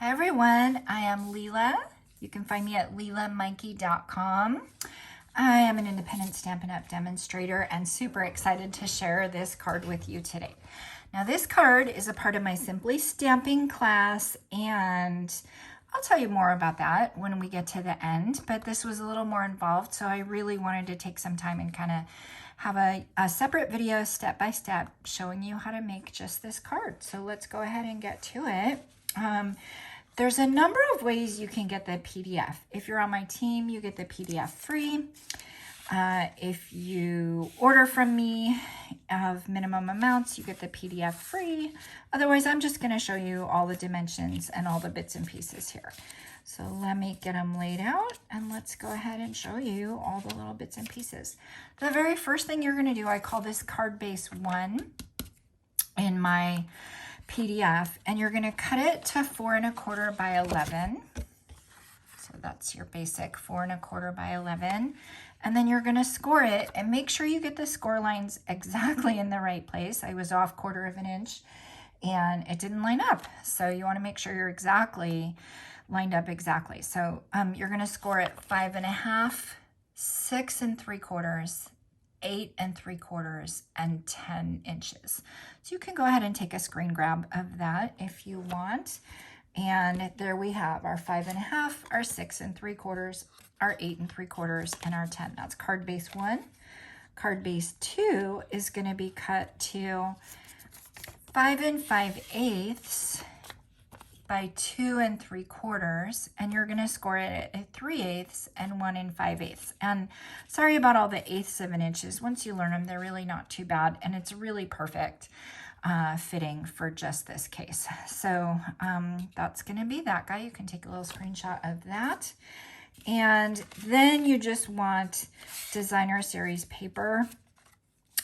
Hi everyone, I am Leela. You can find me at leelamikey.com. I am an independent Stampin' Up! Demonstrator and super excited to share this card with you today. Now this card is a part of my Simply Stamping class, and I'll tell you more about that when we get to the end, but this was a little more involved, so I really wanted to take some time and kind of have a separate video step by step showing you how to make just this card. So let's go ahead and get to it. There's a number of ways you can get the PDF. If you're on my team, you get the PDF free. If you order from me of minimum amounts, you get the PDF free. Otherwise, I'm just going to show you all the dimensions and all the bits and pieces here. So let me get them laid out and let's go ahead and show you all the little bits and pieces. The very first thing you're going to do, I call this card base 1 in my PDF, and you're going to cut it to 4 1/4 by 11. So that's your basic 4 1/4 by 11. And then you're going to score it and make sure you get the score lines exactly in the right place. I was off 1/4 inch and it didn't line up. So you want to make sure you're exactly lined up exactly. So you're going to score it 5 1/2, 6 3/4, 8 3/4, and 10 inches. So you can go ahead and take a screen grab of that if you want. And there we have our 5 1/2, our 6 3/4, our 8 3/4, and our 10. That's card base 1. Card base 2 is going to be cut to 5 5/8 by 2 3/4, and you're going to score it at 3/8 and 1 5/8. And sorry about all the eighths of an inches. Once you learn them, they're really not too bad, and it's really perfect fitting for just this case. So that's going to be that guy. You can take a little screenshot of that. And then you just want designer series paper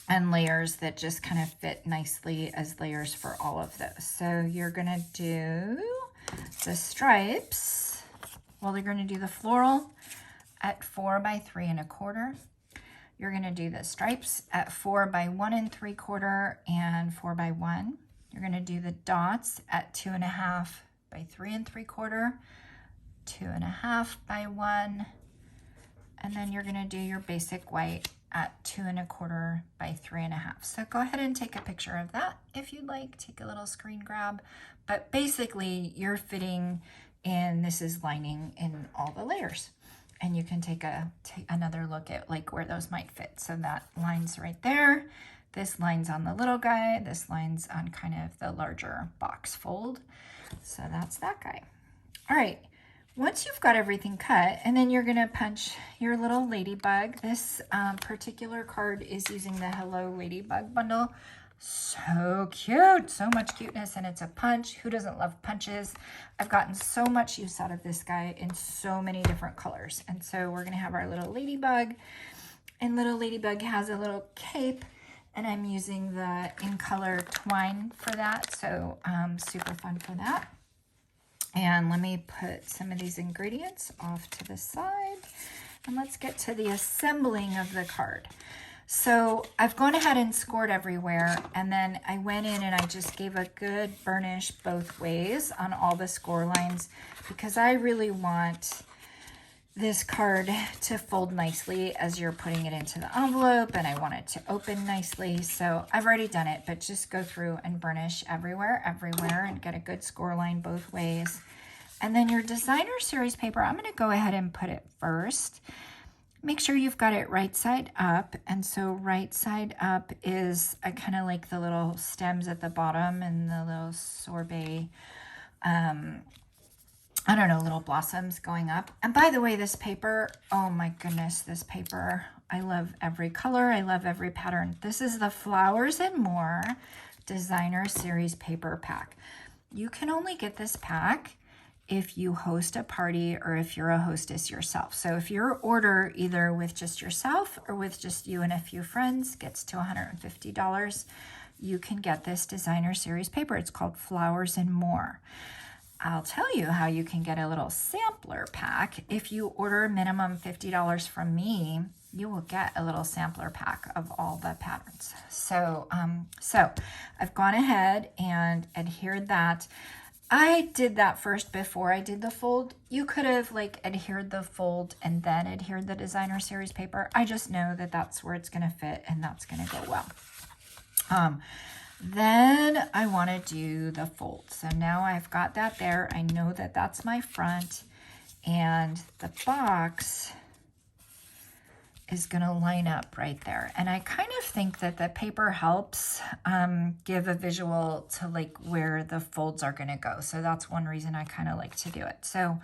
and layers that just kind of fit nicely as layers for all of those. So you're going to do the stripes. Well, you're going to do the floral at 4 by 3 1/4. You're going to do the stripes at 4 by 1 3/4 and 4 by 1. You're going to do the dots at 2 1/2 by 3 3/4, 2 1/2 by 1, and then you're going to do your basic white at 2 1/4 by 3 1/2. So go ahead and take a picture of that if you'd like. Take a little screen grab. But basically, you're fitting in, this is lining in all the layers. And you can take another look at like where those might fit. So that line's right there. This line's on the little guy. This line's on kind of the larger box fold. So that's that guy. All right. Once you've got everything cut, and then you're going to punch your little ladybug. This particular card is using the Hello Ladybug bundle. So cute, so much cuteness, and it's a punch. Who doesn't love punches? I've gotten so much use out of this guy in so many different colors. And so we're going to have our little ladybug, and little ladybug has a little cape, and I'm using the In Color twine for that. So super fun for that. And let me put some of these ingredients off to the side, and let's get to the assembling of the card. So I've gone ahead and scored everywhere, and then I went in and I just gave a good burnish both ways on all the score lines, because I really want this card to fold nicely as you're putting it into the envelope, and I want it to open nicely. So I've already done it, but just go through and burnish everywhere, and get a good score line both ways. And then your designer series paper, I'm going to go ahead and put it first. Make sure you've got it right side up. And so right side up is kind of like the little stems at the bottom and the little sorbet, I don't know, little blossoms going up. And by the way, this paper, oh my goodness, this paper, I love every color. I love every pattern. This is the Flowers and More Designer Series Paper Pack. You can only get this pack if you host a party or if you're a hostess yourself. So if your order either with just yourself or with just you and a few friends gets to $150, you can get this designer series paper. It's called Flowers and More. I'll tell you how you can get a little sampler pack. If you order minimum $50 from me, you will get a little sampler pack of all the patterns. So I've gone ahead and adhered that. I did that first before I did the fold. You could have like adhered the fold and then adhered the designer series paper. I just know that that's where it's going to fit and that's going to go well. Then I want to do the fold. So now I've got that there. I know that that's my front, and the box is going to line up right there. And I kind of think that the paper helps give a visual to like where the folds are going to go. So that's one reason I kind of like to do it. So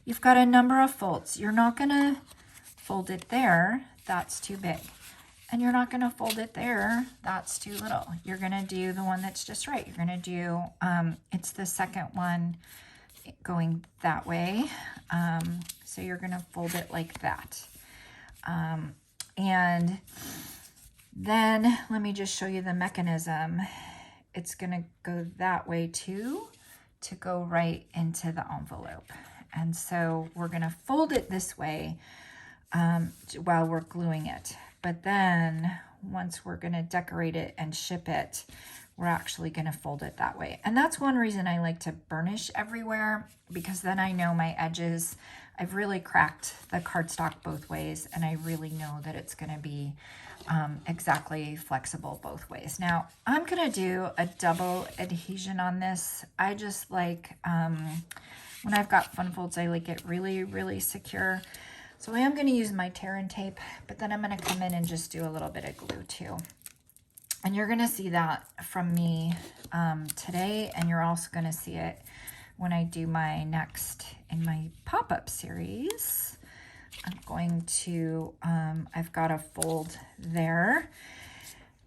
you've got a number of folds. You're not going to fold it there. That's too big. And you're not going to fold it there. That's too little. You're going to do the one that's just right. You're going to do, it's the second one going that way. So you're going to fold it like that. And then let me just show you the mechanism. It's going to go that way too, to go right into the envelope. And so we're going to fold it this way while we're gluing it. But then once we're going to decorate it and ship it, we're actually going to fold it that way. And that's one reason I like to burnish everywhere, because then I know my edges. I've really cracked the cardstock both ways, and I really know that it's going to be exactly flexible both ways. Now, I'm going to do a double adhesion on this. I just like, when I've got fun folds, I like it really, really secure. So I am going to use my tear and tape, but then I'm going to come in and just do a little bit of glue too. And you're going to see that from me today, and you're also going to see it when I do my next in my pop-up series. I'm going to, I've got a fold there,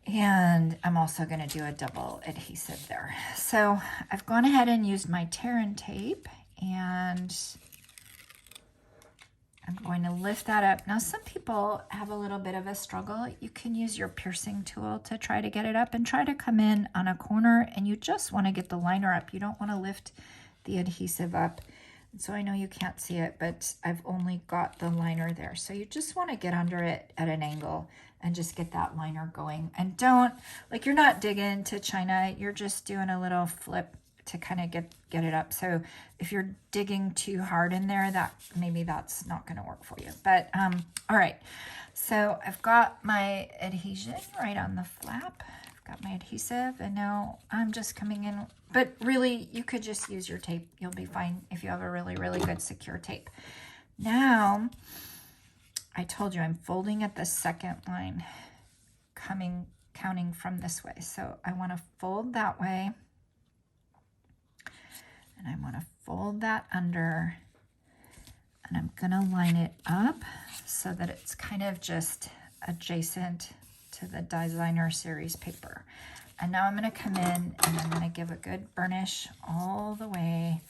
and I'm also going to do a double adhesive there. So I've gone ahead and used my tear and tape, and I'm going to lift that up. Now, some people have a little bit of a struggle. You can use your piercing tool to try to get it up, and try to come in on a corner, and you just want to get the liner up. You don't want to lift the adhesive up. And so I know you can't see it, but I've only got the liner there. So you just want to get under it at an angle and just get that liner going. And don't, like, you're not digging to China. You're just doing a little flip to kind of get it up. So if you're digging too hard in there, that maybe that's not going to work for you. But all right, so I've got my adhesion right on the flap. I've got my adhesive, and now I'm just coming in. But really, you could just use your tape. You'll be fine if you have a really, really good secure tape. Now, I told you I'm folding at the second line, counting from this way. So I want to fold that way. And I want to fold that under, and I'm going to line it up so that it's kind of just adjacent to the designer series paper. And now I'm going to come in, and I'm going to give a good burnish all the way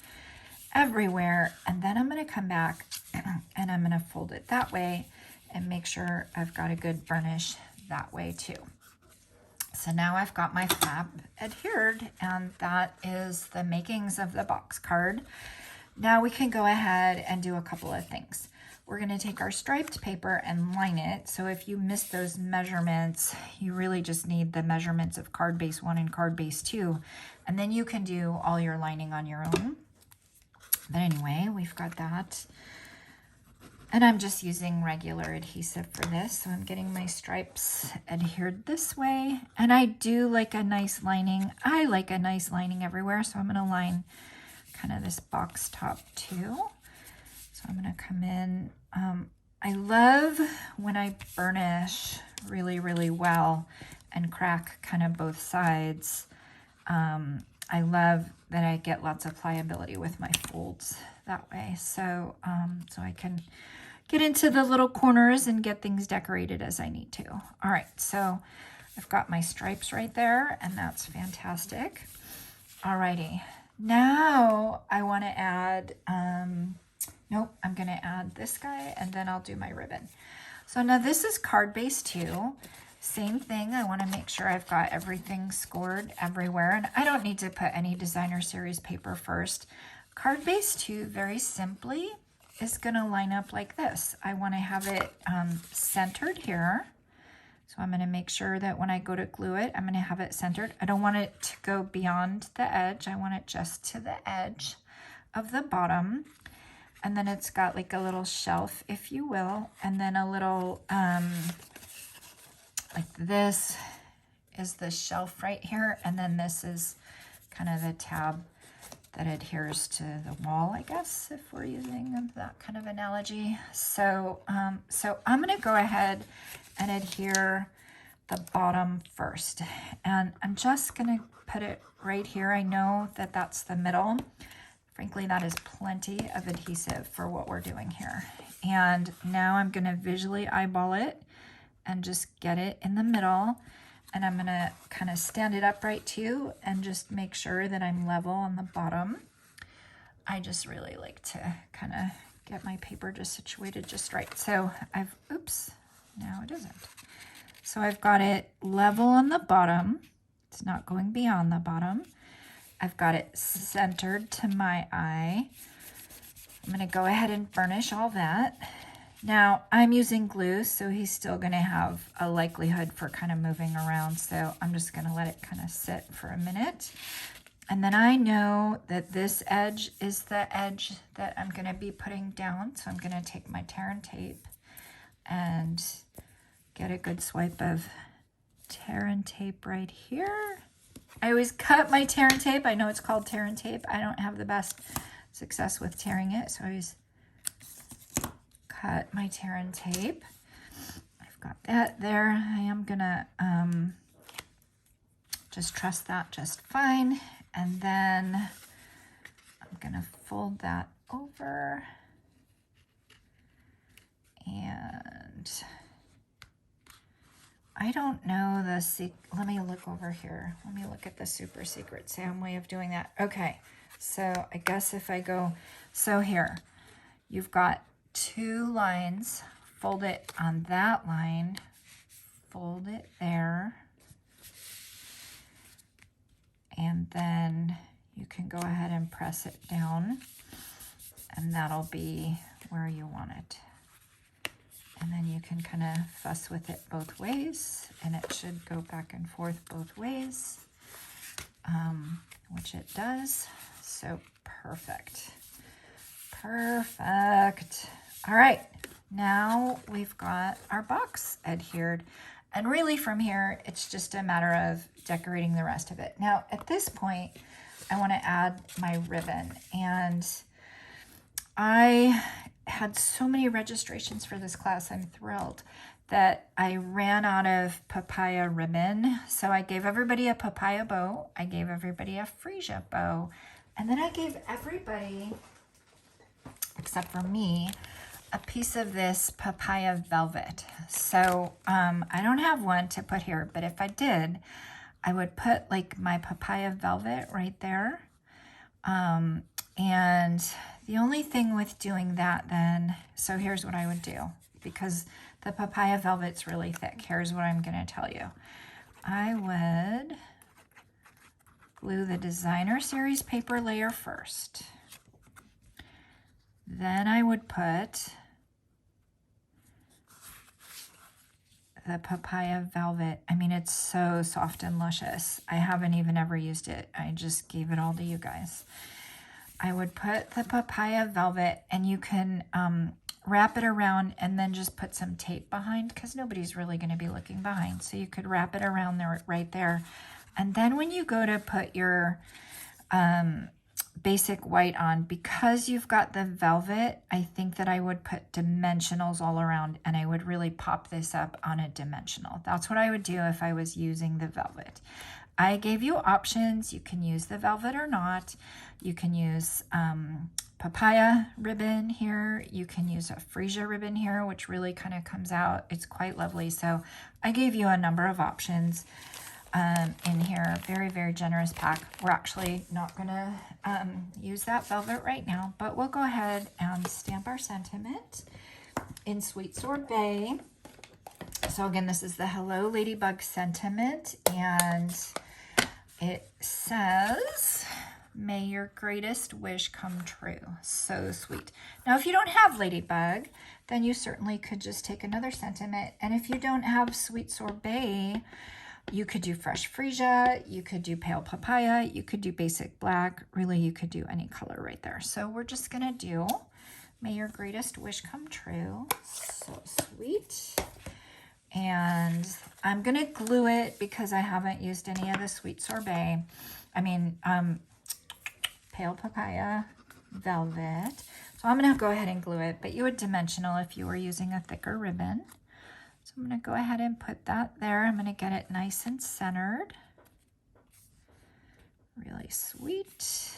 everywhere. And then I'm going to come back and I'm going to fold it that way and make sure I've got a good burnish that way too. So now I've got my flap adhered, and that is the makings of the box card. Now we can go ahead and do a couple of things. We're going to take our striped paper and line it. So if you miss those measurements, you really just need the measurements of card base 1 and card base 2. And then you can do all your lining on your own. But anyway, we've got that. And I'm just using regular adhesive for this. So I'm getting my stripes adhered this way. And I do like a nice lining. I like a nice lining everywhere. So I'm going to line kind of this box top too. So I'm going to come in. I love when I burnish really, really well and crack kind of both sides. I love that I get lots of pliability with my folds that way. So, so I can get into the little corners and get things decorated as I need to. All right, so I've got my stripes right there, and that's fantastic. All righty, now I want to add, nope, I'm going to add this guy, and then I'll do my ribbon. So now this is card base 2. Same thing, I want to make sure I've got everything scored everywhere, and I don't need to put any designer series paper first. Card base 2, very simply, is going to line up like this. I want to have it centered here. So I'm going to make sure that when I go to glue it, I'm going to have it centered. I don't want it to go beyond the edge. I want it just to the edge of the bottom. And then it's got like a little shelf, if you will, and then a little, like this is the shelf right here, and then this is kind of the tab that adheres to the wall, I guess, if we're using that kind of analogy. So, so I'm gonna go ahead and adhere the bottom first, and I'm just gonna put it right here. I know that that's the middle. Frankly, that is plenty of adhesive for what we're doing here. And now I'm gonna visually eyeball it and just get it in the middle. And I'm gonna kind of stand it upright too and just make sure that I'm level on the bottom. I just really like to kind of get my paper just situated just right. So I've, oops, now it isn't. So I've got it level on the bottom. It's not going beyond the bottom. I've got it centered to my eye. I'm gonna go ahead and burnish all that. Now, I'm using glue, so he's still going to have a likelihood for kind of moving around, so I'm just going to let it kind of sit for a minute. And then I know that this edge is the edge that I'm going to be putting down, so I'm going to take my tear and tape and get a good swipe of tear and tape right here. I always cut my tear and tape. I know it's called tear and tape. I don't have the best success with tearing it, so I always cut my tear and tape. I've got that there. I am gonna just trust that just fine. And then I'm gonna fold that over. And I don't know let me look over here. Let me look at the super secret Sam way of doing that. Okay, so I guess if I go, so here, you've got 2 lines, fold it on that line, fold it there, and then you can go ahead and press it down, and that'll be where you want it. And then you can kind of fuss with it both ways, and it should go back and forth both ways, which it does. So perfect. Perfect. All right, now we've got our box adhered. And really from here, it's just a matter of decorating the rest of it. Now, at this point, I want to add my ribbon. And I had so many registrations for this class, I'm thrilled, that I ran out of papaya ribbon. So I gave everybody a papaya bow. I gave everybody a freesia bow. And then I gave everybody, except for me, a piece of this papaya velvet. So I don't have one to put here, but if I did, I would put like my papaya velvet right there. And the only thing with doing that then, so here's what I would do, because the papaya velvet's really thick. Here's what I'm gonna tell you. I would glue the Designer Series paper layer first. Then I would put the papaya velvet. I mean, it's so soft and luscious. I haven't even ever used it. I just gave it all to you guys. I would put the papaya velvet, and you can wrap it around and then just put some tape behind, because nobody's really going to be looking behind. So you could wrap it around there, right there. And then when you go to put your basic white on, because you've got the velvet, I think that I would put dimensionals all around, and I would really pop this up on a dimensional. That's what I would do if I was using the velvet. I gave you options. You can use the velvet or not. You can use papaya ribbon here. You can use a freesia ribbon here, which really kind of comes out. It's quite lovely. So I gave you a number of options in here. Very, very generous pack. We're actually not going to use that velvet right now, but we'll go ahead and stamp our sentiment in Sweet Sorbet. So again, this is the Hello Ladybug sentiment, and it says, May your greatest wish come true. So sweet. Now, if you don't have Ladybug, then you certainly could just take another sentiment. And if you don't have Sweet Sorbet, you could do Fresh Freesia, you could do Pale Papaya, you could do Basic Black. Really, you could do any color right there. So we're just going to do May your greatest wish come true. So sweet. And I'm going to glue it because I haven't used any of the Sweet Sorbet. Pale Papaya Velvet. So I'm going to go ahead and glue it, but you would dimensional if you were using a thicker ribbon. So I'm going to go ahead and put that there. I'm going to get it nice and centered. Really sweet.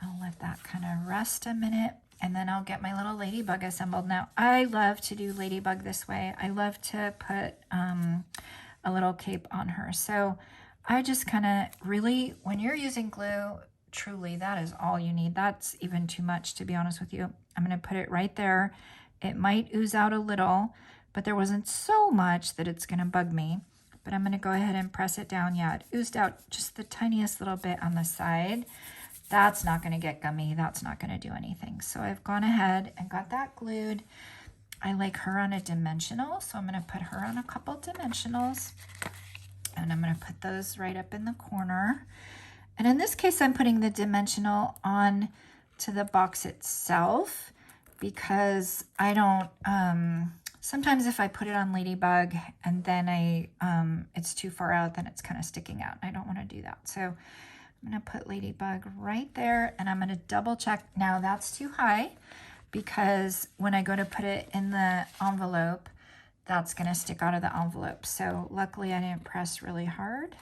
I'll let that kind of rest a minute, and then I'll get my little ladybug assembled. Now, I love to do ladybug this way. I love to put a little cape on her. So I just kind of really, when you're using glue, truly, that is all you need. That's even too much, to be honest with you. I'm going to put it right there. It might ooze out a little, but there wasn't so much that it's going to bug me. But I'm going to go ahead and press it down. Yeah, it oozed out just the tiniest little bit on the side. That's not going to get gummy. That's not going to do anything. So I've gone ahead and got that glued. I like her on a dimensional, so I'm going to put her on a couple dimensionals. And I'm going to put those right up in the corner. And in this case, I'm putting the dimensional on to the box itself because I don't, sometimes if I put it on Ladybug and then it's too far out, then it's kind of sticking out. I don't want to do that. So I'm going to put Ladybug right there, and I'm going to double check. Now that's too high because when I go to put it in the envelope, that's going to stick out of the envelope. So luckily I didn't press really hard.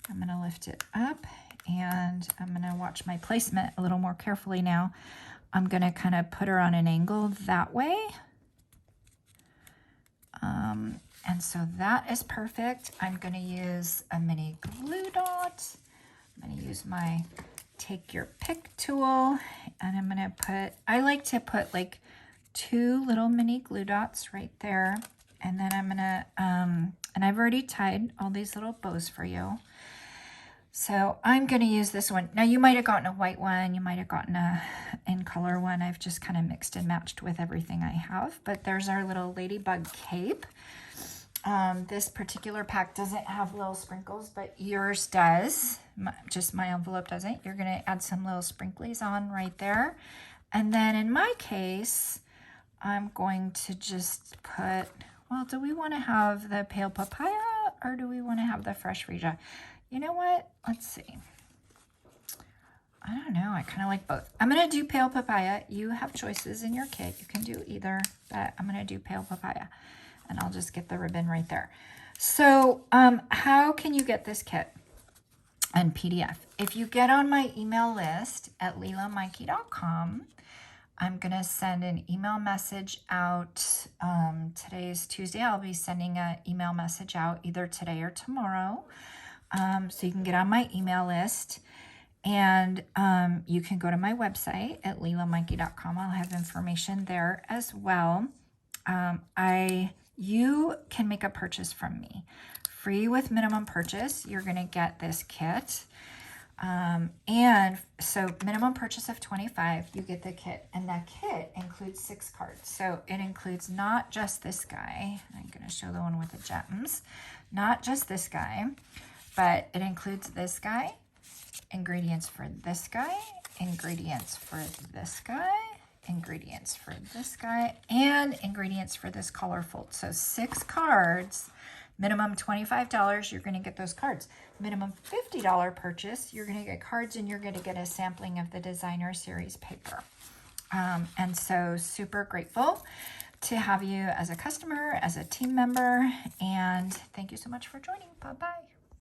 I'm going to lift it up, and I'm going to watch my placement a little more carefully now. I'm going to kind of put her on an angle that way. And so that is perfect. I'm going to use a mini glue dot. I'm going to use my take your pick tool, and I'm going to put, I like to put like 2 little mini glue dots right there. And then I'm going to, and I've already tied all these little bows for you. So I'm going to use this one. Now you might have gotten a white one. You might have gotten a in color one. I've just kind of mixed and matched with everything I have. But there's our little ladybug cape. This particular pack doesn't have little sprinkles, but yours does. Just my envelope doesn't. You're going to add some little sprinklies on right there. And then in my case, I'm going to just put, well, do we want to have the Pale Papaya or do we want to have the Fresh Freesia? You know what? Let's see. I don't know. I kind of like both. I'm going to do Pale Papaya. You have choices in your kit. You can do either, but I'm going to do Pale Papaya. And I'll just get the ribbon right there. So how can you get this kit and PDF? If you get on my email list at LeilaMeinke.com, I'm going to send an email message out. Today is Tuesday. I'll be sending an email message out either today or tomorrow. So you can get on my email list. And you can go to my website at LeilaMeinke.com. I'll have information there as well. You can make a purchase from me. Free with minimum purchase, you're going to get this kit. And so minimum purchase of $25, you get the kit. And that kit includes 6 cards. So it includes not just this guy. I'm going to show the one with the gems. Not just this guy, but it includes this guy, ingredients for this guy, ingredients for this guy, ingredients for this guy, and ingredients for this colorful. So 6 cards, minimum $25, you're going to get those cards. Minimum $50 purchase, you're going to get cards, and you're going to get a sampling of the designer series paper. And so super grateful to have you as a customer, as a team member, and thank you so much for joining. Bye-bye.